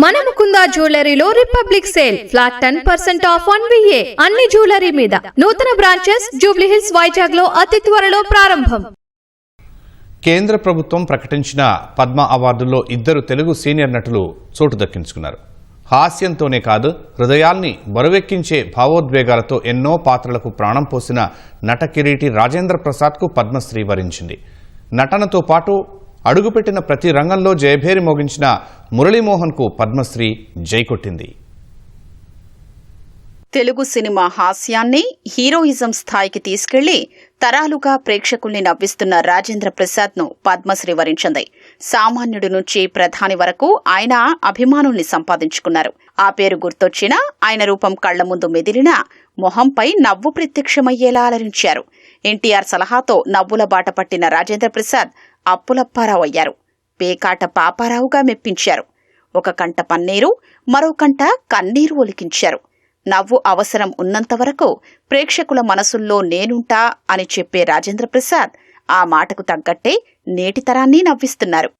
మన ముకుంద జ్యువెలరీలో republic sale flat 10% off 1VA అన్ని జ్యువెలరీ మీద నూతన బ్రాంచెస్ జూబ్లీ హిల్స్ వైజాగ్ లో అతి త్వరలో ప్రారంభం. కేంద్ర ప్రభుత్వం ప్రకటించిన పద్మ అవార్డుల్లో ఇద్దరు తెలుగు సీనియర్ నటులు చోటు దక్కించుకున్నారు. హాస్యంతోనే కాదు హృదయాల్ని బరువెక్కించే భావోద్వేగాలతో ఎన్నో పాత్రలకు ప్రాణం పోసిన నట కిరీటి రాజేంద్ర ప్రసాద్కు పద్మశ్రీ వరించింది. నటనతో పాటు అడుగుపెట్టిన ప్రతి రంగంలో జయభేరి మోగించిన మురళీమోహన్కు పద్మశ్రీ జైకొట్టింది. తెలుగు సినిమా హాస్యాన్ని హీరోయిజం స్థాయికి తీసుకెళ్లి తరాలుగా ప్రేక్షకుల్ని నవ్విస్తున్న రాజేంద్ర ప్రసాద్ను పద్మశ్రీ వరించింది. సామాన్యుడి నుంచి ప్రధాని వరకు ఆయన అభిమానుల్ని సంపాదించుకున్నారు. ఆ పేరు గుర్తొచ్చినా ఆయన రూపం కళ్ల ముందు మెదిలినా మొహంపై నవ్వు ప్రత్యక్షమయ్యేలా అలరించారు. ఎన్టీఆర్ సలహాతో నవ్వుల బాట పట్టిన రాజేంద్ర ప్రసాద్ అప్పులప్పారావు అయ్యారు. పేకాట పాపారావుగా మెప్పించారు. ఒక కంట పన్నీరు, మరో కంట కన్నీరు ఒలికించారు. నవ్వు అవసరం ఉన్నంతవరకు ప్రేక్షకుల మనసుల్లో నేనుంటా అని చెప్పే రాజేంద్ర ప్రసాద్ ఆ మాటకు తగ్గట్టే నేటి తరాన్ని నవ్విస్తున్నారు.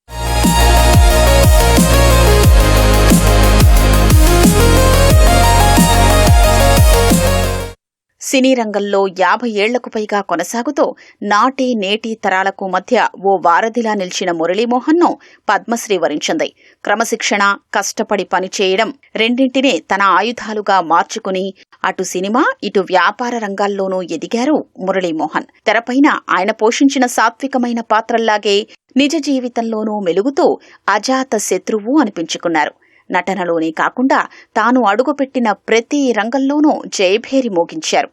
సినీ రంగంలో 50 ఏళ్లకు పైగా కొనసాగుతూ నాటి నేటి తరాలకు మధ్య ఓ వారధిలా నిలిచిన మురళీమోహన్ను పద్మశ్రీ వరించింది. క్రమశిక్షణ, కష్టపడి పనిచేయడం రెండింటినీ తన ఆయుధాలుగా మార్చుకుని అటు సినిమా, ఇటు వ్యాపార రంగాల్లోనూ ఎదిగారు మురళీమోహన్. తెరపైన ఆయన పోషించిన సాత్వికమైన పాత్రల్లాగే నిజ జీవితంలోనూ మెలుగుతూ అజాత శత్రువు అనిపించుకున్నారు. నటనలోనే కాకుండా తాను అడుగుపెట్టిన ప్రతి రంగంలోనూ జయభేరి మోగించారు.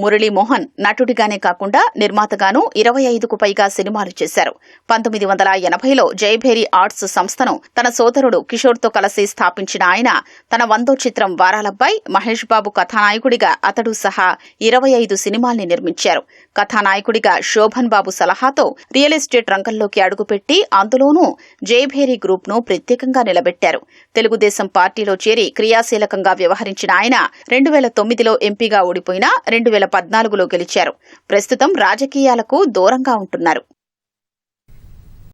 మురళీమోహన్ నటుడిగానే కాకుండా నిర్మాతగానూ 25కు పైగా సినిమాలు చేశారు. 1980లో జయభేరి ఆర్ట్స్ సంస్థను తన సోదరుడు కిషోర్తో కలిసి స్థాపించిన ఆయన తన 100వ చిత్రం వారాలబ్బాయి మహేష్ బాబు కథానాయకుడిగా అతడు సహా 25 సినిమాల్ని నిర్మించారు. కథానాయకుడిగా శోభన్ బాబు సలహాతో రియల్ ఎస్టేట్ రంగంలోకి అడుగుపెట్టి అందులోనూ జయభేరి గ్రూప్ను ప్రత్యేకంగా నిలబెట్టారు. తెలుగుదేశం పార్టీలో చేరి క్రియాశీలకంగా వ్యవహరించిన ఆయన 2009లో ఎంపీగా ఓడిపోయినా 2014లో గెలిచారు. ప్రస్తుతం రాజకీయాలకు దూరంగా ఉంటున్నారు.